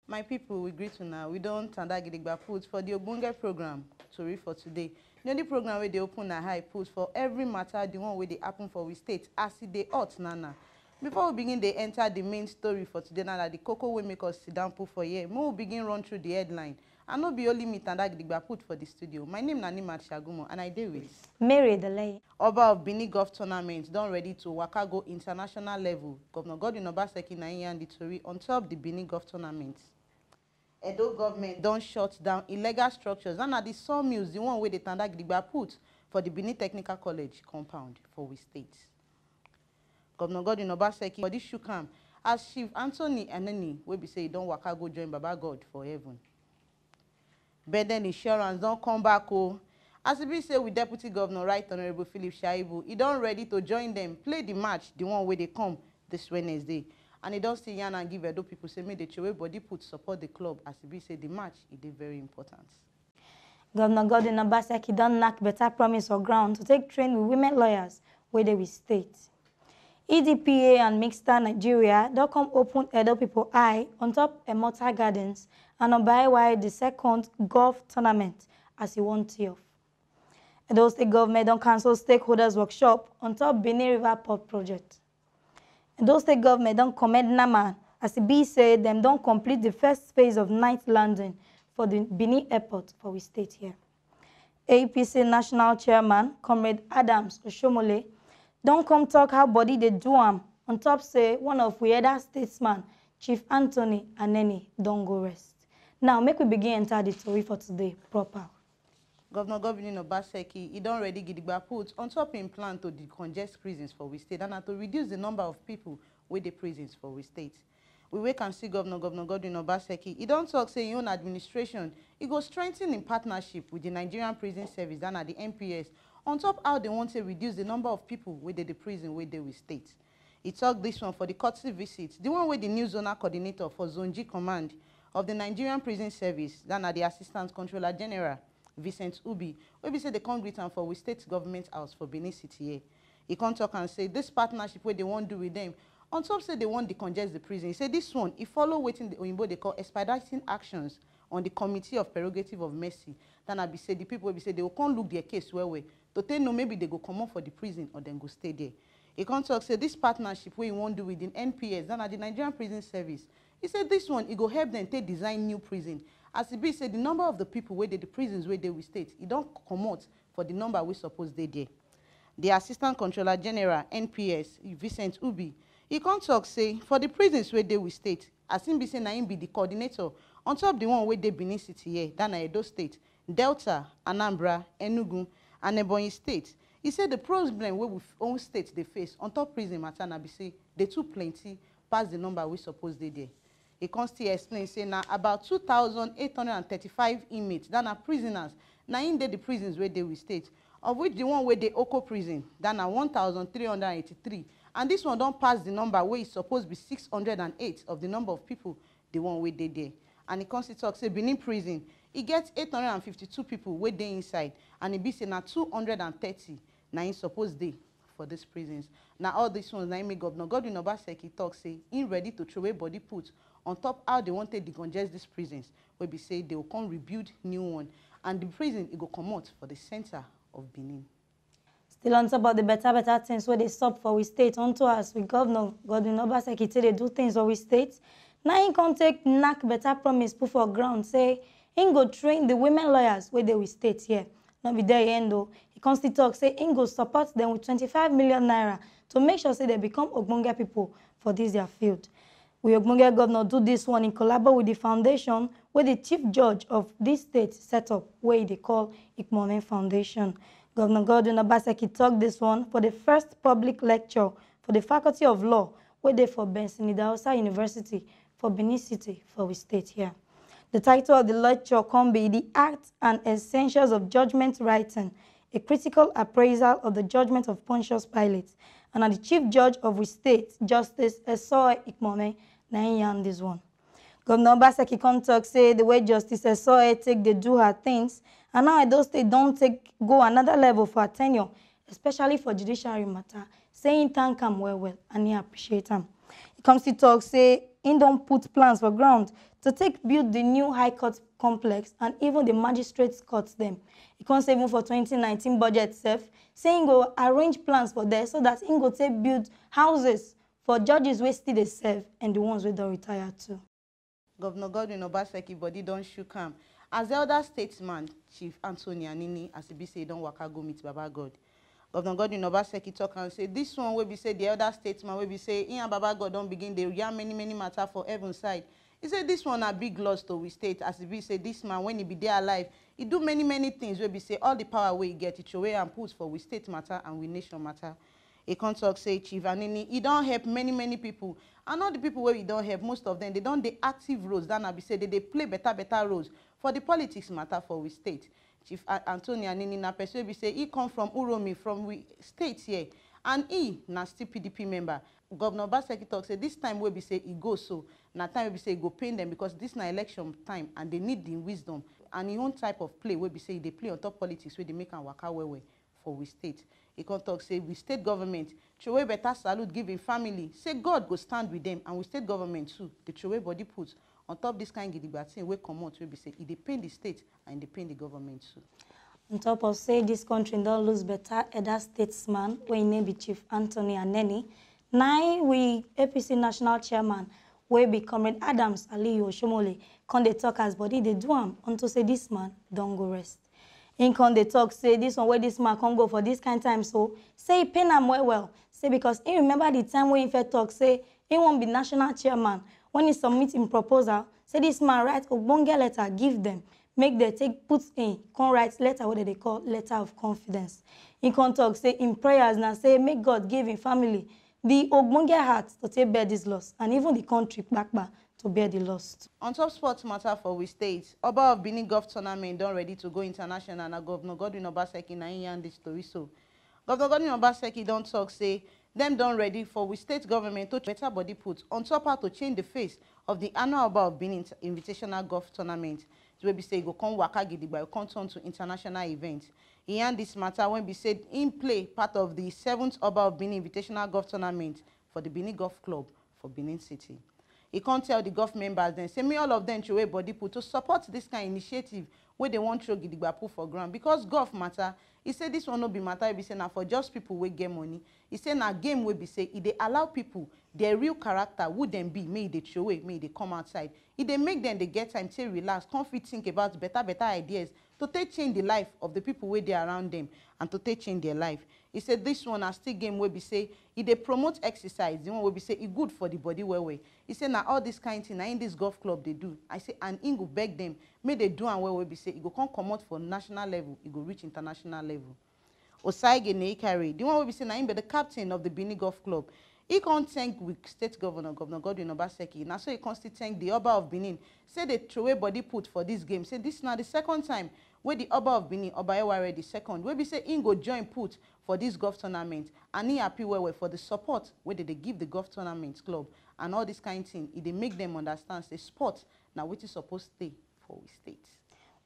My people, we greet you now. We don't tanda gidigba put for the Ogbonge program to read for today. The only program where they open a high put for every matter, the one where they happen for we state as they ought nana. Before we begin, they enter the main story for today. Now that the cocoa will make us sit down put for here. More begin run through the headline. And not be only me tanda gidigba put for the studio. My name is Nanimat Shagumo and I deal with Mary Delay. Oba of Benin Golf Tournament done ready to waka go international level. Governor Godwin Obaseki na and the Tory on top the Benin Golf Tournament. Edo government don shut down illegal structures and at the sawmills, the one where the tanda gidigba put for the Benin Technical College compound for we state. Governor Godwin Obaseki for this shook am as Chief Anthony Eneni wey be say he don waka go join Baba God for heaven. Beden Insurance don come back as e be say with Deputy Governor Right Honourable Philip Shaibu, he don ready to join them play the match, the one where they come this Wednesday. And he don't still yarn and give Edo people say make the Chewe body put support the club as he be say the match it is very important. Governor Godwin Obaseki don knack better promise or ground to take train with women lawyers where they will state. EDPA and Mixta Nigeria don come open Edo people eye on top Immortal Gardens and on by the second golf tournament as he want to. Edo State government don cancel stakeholders workshop on top Benin River Port project. Edo State government don commend Naman as e be say them don complete the first phase of night landing for the Benin airport for we state here. APC National Chairman Comrade Adams Oshomole don come talk how body they do am on top say one of we other statesman Chief Anthony Eneni don go rest. Now make we begin enter the story for today proper. Governor Godwin Obaseki, he don't ready gidigba put on top in plan to decongest prisons for we state and to reduce the number of people with the prisons for we state. We wake and see Governor Godwin Obaseki. He don't talk say his own administration, he go strengthen in partnership with the Nigerian Prison Service and at the NPS on top how they want to reduce the number of people with the prison where they will state. He talked this one for the courtesy visit, the one with the new zonal coordinator for Zone G Command of the Nigerian Prison Service, then at the Assistant Controller General Vincent Ubi, where we say the concrete and for we state government house for Benin City here. He can't talk and say this partnership where they want to do with them. On top say they want to decongest the prison. He said this one, he follow waiting the Oyinbo they call expediting actions on the Committee of Prerogative of Mercy. Then I be say the people will be say they will come look their case well to tell no maybe they go come out for the prison or then go stay there. He can't talk say this partnership where you want to do with the NPS, then at the Nigerian Prison Service. He said this one, it go help them take design new prison. As it be said, the number of the people where the prisons where they will state, it don't come out for the number we suppose they there. The Assistant Controller General, NPS, Vincent Ubi, he can't talk say, for the prisons where they will state, as him be saying, na him be the coordinator, on top the one where they Benin City here, then Edo State, Delta, Anambra, Enugu, and Ebonyi State. He said the problem where we own states they face, on top prison matter, na be say, they too plenty, past the number we suppose they there. He can still explain, say, now about 2,835 inmates, that are prisoners, now in the prisons where they will state, of which the one where they Oko prison, that are 1,383. And this one don't pass the number where it's supposed to be 608 of the number of people, the one where they there. And he can still talk, say, Benin prison, he gets 852 people where they inside, and he be say, now 230, now he supposed they for these prisons. Now all these ones, now make Governor Godwin Obaseki talk, say, he ready to throw away body put on top how they wanted to decongest these prisons, where we say they will come rebuild new one, and the prison it go come out for the center of Benin. Still on top of the better things where they stop for we state onto us with Governor Godwin Obaseki say they do things for we state. Now he can take knack better promise put for ground say he go train the women lawyers where they will state here. Not be there end though. He can still talk say he go support them with 25 million naira to make sure say they become Ogbonge people for this their field. We Ogbonge governor do this one in collaboration with the foundation where the chief judge of this state set up where they call Ikmone Foundation. Governor Godwin Obaseki talked this one for the first public lecture for the Faculty of Law where they for Benson Idahosa University for Benin City for we state here. The title of the lecture can be The Acts and Essentials of Judgment Writing, a critical appraisal of the judgment of Pontius Pilate. And the Chief Judge of we state, Justice Esoe Ikmone, na this one. Governor Obaseki come talk say the way Justice Esoe take they do her things, and now Edo State don't take go another level for her tenure, especially for judiciary matter, saying thank him well, and he appreciate him. He comes to talk, say, he don't put plans for ground to build the new High Court complex and even the magistrates courts them. He comes even for 2019 budget self, saying go arrange plans for there so that he go build houses for judges wey still dey serve and the ones wey don retire too. Governor Godwin Obaseki body don shook am as elder statesman Chief Anthony Anini as he be say don waka go meet Baba God. Governor Godwin Obaseki talk and say this one wey be say the elder statesman wey be say he and Baba God don begin dey yarn many matter for heaven side. He said this one a big loss to we state as he be say this man when he be there alive, he do many things wey be say all the power wey he get, he throw away and put for we state matter and we nation matter. He come talk say Chief Anini, he don help many people. And all the people where he don't help, most of them, they don't dey active roles. That na be say they play better roles for the politics matter for we state. Chief Anthony Anini na person be say he come from Uromi, from we state here. And he na still PDP member. Governor Obaseki talk say this time wey be say he go so, na time wey be say he go pain them because this na election time and they need the wisdom and his own type of play wey be say they play on top politics where they make am waka well for we state. He can talk say we state government throw away better salute give him family, say God go stand with them, and we state government too they throw away body put on top this kind gidigba thing wey comot wey be say e dey pain the state and e dey pain the government too. On top of say this country don't lose better elder statesman wey name be Chief Anthony Anini, now we APC national chairman wey be Comrade Adams Aliyu Oshomole come dey talk as body they do am unto say this man don't go rest. In come dey talk say this one where this man come go for this kind time, so say he pain am well say because he remember the time when he first talk say he won't be national chairman when he submit him proposal, say this man write ogbonge letter give them, make they put in come write letter what they call letter of confidence. He come talk say in prayers now say make God give him family the ogbonge heart to bear this loss and even the country back to bear the loss. On top sports matter for we state, Oba of Benin Golf Tournament don ready to go international and Governor Godwin Obaseki na him yarn this story so. Governor Godwin Obaseki don talk say them don ready for we state government to better body put on top how to change the face of the annual Oba of Benin Invitational Golf Tournament. Wey be say go come waka gidigba, go come turn to international event. He yarn this matter when be said in play part of the 7th Oba of Benin Invitational Golf Tournament for the Benin Golf Club for Benin City. He can't tell the golf members then say me all of them throw away body put to support this kind of initiative where they want throw gidigba put for ground because golf matter. He said this one no be matter be say now for just people wey get money. He said now game wey be say they allow people their real character who them be, may they throw away, may they come outside. If they make them they get time to relax, come fit think about better ideas to take change the life of the people where they around them and to take change their life. He said this one are still game where be say if they promote exercise, the one where be say it good for the body well. He said now all this kind of thing now in this golf club they do. I say and in go beg them, may they do and well be say it go come out for national level, it go reach international level. Osaige Neikare, the one where be say now him be the captain of the Benin Golf Club. He can't thank with state governor, Governor Godwin Obaseki. Now so he can't thank the Oba of Benin. Say they throw away body put for this game. Say this is now the second time where the Oba of Benin, Oba Eware the second, where we say he go join put for this golf tournament. And he happy well for the support where they give the golf tournament club and all this kind of thing. They make them understand say sport now which is supposed to stay for we state.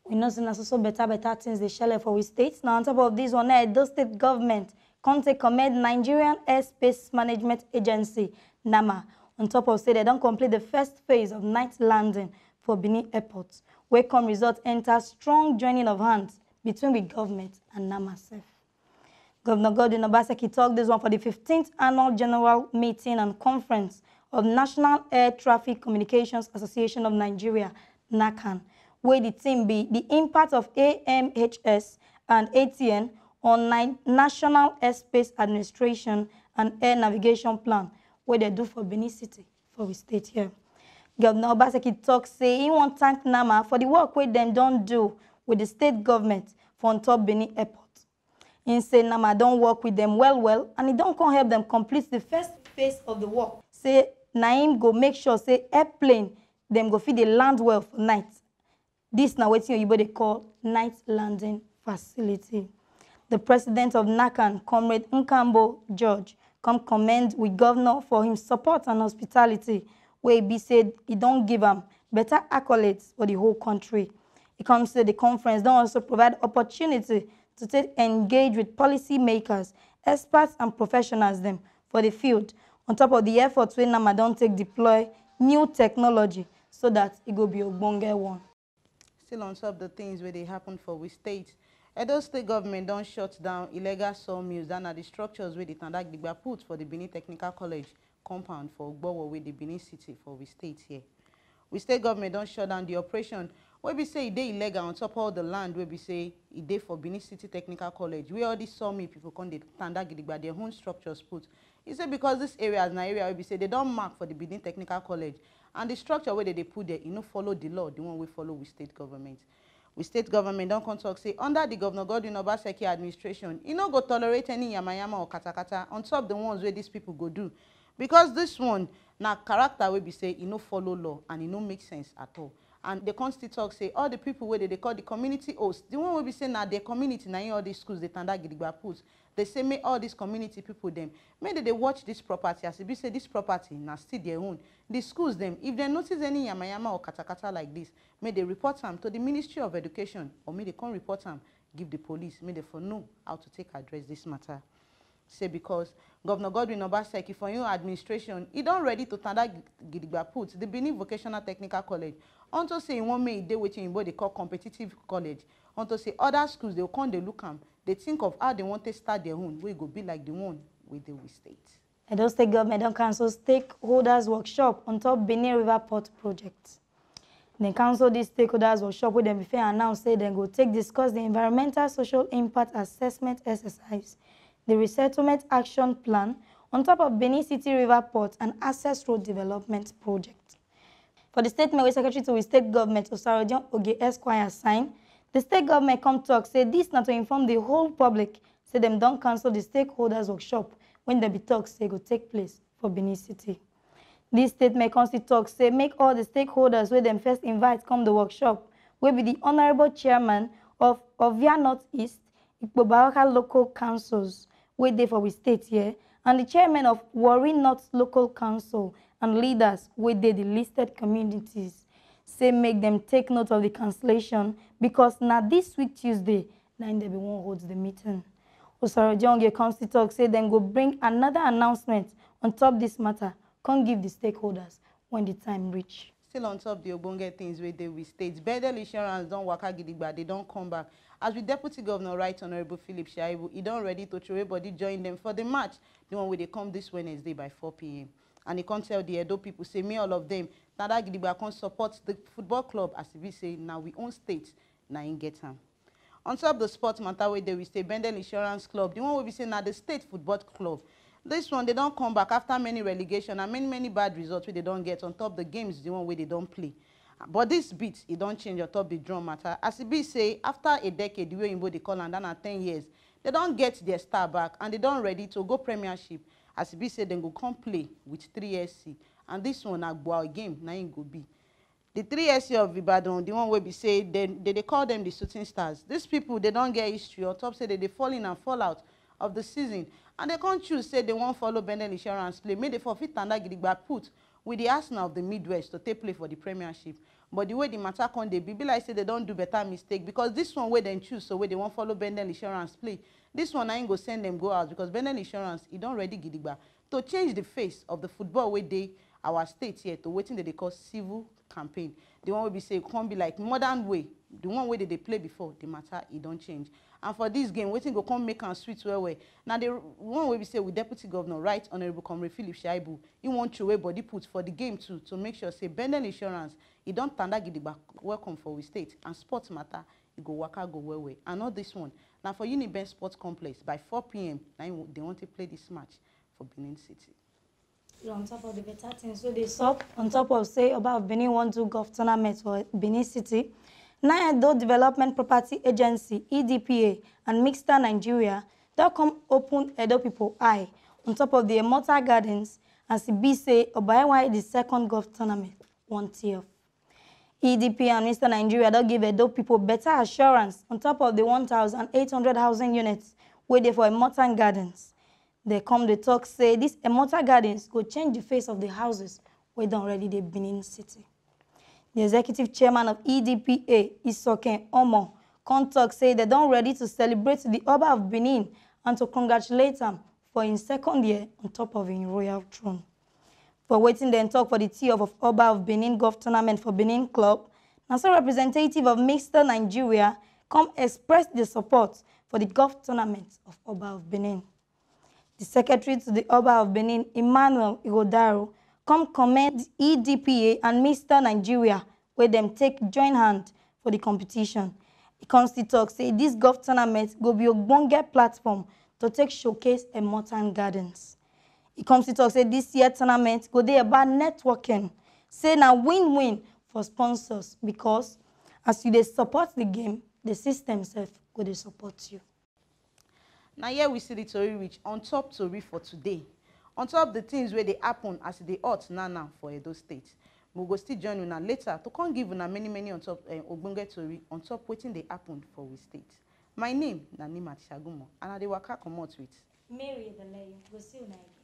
We know that also better things they share for we states. Now on top of this one, the state government can't commend Nigerian Airspace Management Agency, NAMA, on top of say they don't complete the first phase of night landing for Benin Airport, where come result enter strong joining of hands between the government and NAMA self. Governor Godwin Obaseki talked this one for the 15th Annual General Meeting and Conference of National Air Traffic Communications Association of Nigeria, NACAN, where the team be the impact of AMHS and ATN on National Airspace Administration and Air Navigation Plan, where they do for Benin City, for we state here. Governor Obaseki talks say he want thank NAMA for the work where them don't do with the state government for on top Benin Airport. He say NAMA don't work with them well, and he don't come help them complete the first phase of the work. Say Naim go make sure say airplane them go feed the land well for night. This now what you they call night landing facility. The president of NACAN, Comrade Nkambo George, come commend with governor for his support and hospitality, where he said he don't give him better accolades for the whole country. He comes to the conference, don't also provide opportunity to engage with policy makers, experts and professionals them for the field on top of the efforts wey NAMA don take deploy new technology so that it go be ogbonge one. Still on top of the things where they happen for we state, Edo State government don shut down illegal sawmills and are the structures where the Tanda Gidigba put for the Benin Technical College compound for Ogbowo with the Benin City for we state here. We state government don shut down the operation where we say they illegal on top of all the land where we say it dey for Benin City Technical College where all these sawmill people come the Tanda Gidigba their own structures put. He said because this area is an area where we say they don't mark for the Benin Technical College and the structure where they put there, you know, follow the law, the one we follow with state government. We state government don't come talk say under the Governor Godwin Obaseki administration, you know go tolerate any yamayama or katakata on top the ones where these people go do. Because this one na character wey be say e no follow law and e no make sense at all. And the constitution talk say all the people where they call the community host, the one wey be say na their community na in all these schools they Tanda Gidigba put. They say make all these community people them make they watch this property as if be say this property na still their own. The schools them if they notice any yamayama or katakata like this, may they report them to the Ministry of Education or may they come report them give the police, may they for know how to take address this matter. Say because Governor Godwin Obaseki for your administration, he don't ready to Tanda Gidigba put the Benin Vocational Technical College. Unto say in one may they waiting in what they call competitive college. Unto say other schools they will come they look them, they think of how they want to start their own, where go be like the one with the state. Edo State government don cancel stakeholders workshop on top Benin River Port project. They cancel this stakeholders workshop where they before announce say they go discuss the environmental social impact assessment exercise, the resettlement action plan on top of Benin City River Port and access road development project. For the statement where Secretary to the State Government Osaro Oge Esquire sign, the state government come talk say this not to inform the whole public say them don't cancel the stakeholders workshop when the talks say go take place for Benin City. This statement comes to talk say make all the stakeholders where them first invite come the workshop will be the Honorable Chairman of Ovia Northeast, Ikpobaraka Local Councils, where they for we state here, and the Chairman of Warri North Local Council and leaders where they the listed communities. Say make them take note of the cancellation because now this week Tuesday, now they be one holds the meeting. Osaro Jonge comes to talk say then go bring another announcement on top this matter. Can't give the stakeholders when the time reach. Still on top of the Obonge things where they we state, Bendel Insurance don't waka gidigba, they don't come back. As with Deputy Governor Right Honorable Philip Shaibu, he don't ready to throw everybody join them for the match, the one where they come this Wednesday by 4 p.m. And he can't tell the Edo people, say me all of them, Tanda Gidigba can support the football club as if we say now we own state, now in get them. On top of the sports matter where they will say Bendel Insurance Club, the one will be saying now the state football club. This one, they don't come back after many relegation and many bad results where they don't get on top the games, the one where they don't play. But this beat, it don't change on top the drum matter. As it be say, after a decade, the way in they call and then at 10 years, they don't get their star back and they don't ready to go premiership. As it be say, they go come play with 3SC. And this one, a boy game, now it go be. The 3SC of Ibadan, the one where we say, they call them the shooting stars. These people, they don't get history on top, say they fall in and fall out of the season. And they can't choose, say they won't follow Bendel Insurance play. May they forfeit Tanda Gidigba put with the Arsenal of the Midwest to take play for the premiership. But the way the matter can they be like say they don't do better mistake because this one where they choose, so where they won't follow Bendel Insurance play. This one I ain't go send them go out because Bendel Insurance, it don't ready Gidigba to change the face of the football where they our state here to waiting that they call civil campaign. The one will be say it can't be like modern way. The one way that they play before, the matter it don't change. And for this game, waiting go come make and sweet well. Now the one way we say with Deputy Governor Right Honorable Comrade Philip Shaibu, he want to weigh body put for the game too to make sure say Bendel Insurance, he don't Tanda Gidigba welcome for we state and sports matter, it go waka go well. And not this one. Now for Uniben Sports Complex by 4 p.m. now they want to play this match for Benin City. On top of the better things, so they sup on top of say about Benin 1-2 golf tournament for Benin City. Edo Development Property Agency (EDPA) and Mixta Nigeria don't come open Edo people eye on top of the Immortal Gardens as it be say Obayawai the second golf tournament one tier. EDPA and Mixta Nigeria don't give Edo people better assurance on top of the 1,800 housing units waiting for Immortal Gardens. They come to talk say this Immortal Gardens could change the face of the houses where they already they Benin City. The executive chairman of EDPA, Isoken Omo, come talk say they don't ready to celebrate the Oba of Benin and to congratulate him for im second year on top of im royal throne. For wetin dem talk for the Tea of Oba of Benin Golf Tournament for Benin Club, na so representative of Mr. Nigeria come express the support for the golf tournament of Oba of Benin. The secretary to the Oba of Benin, Emmanuel Igodaro, come commend EDPA and Mr. Nigeria where them take join hand for the competition. He comes to talk say this golf tournament go be a ogbonge platform to take showcase Emotan Gardens. He comes to talk say this year tournament go dey about networking. Say na win-win for sponsors because as you dey support the game, the system sef go dey support you. Now here we see the tori reach on top tori for today. On top the things where they happen as they ought now for Edo State. We go still join una later to come give una many on top ogbonge tori on top wetin dey happen for we state. My name na Nimat Shagumo and I dey waka comot with Mary Edeleyi. Go see una again.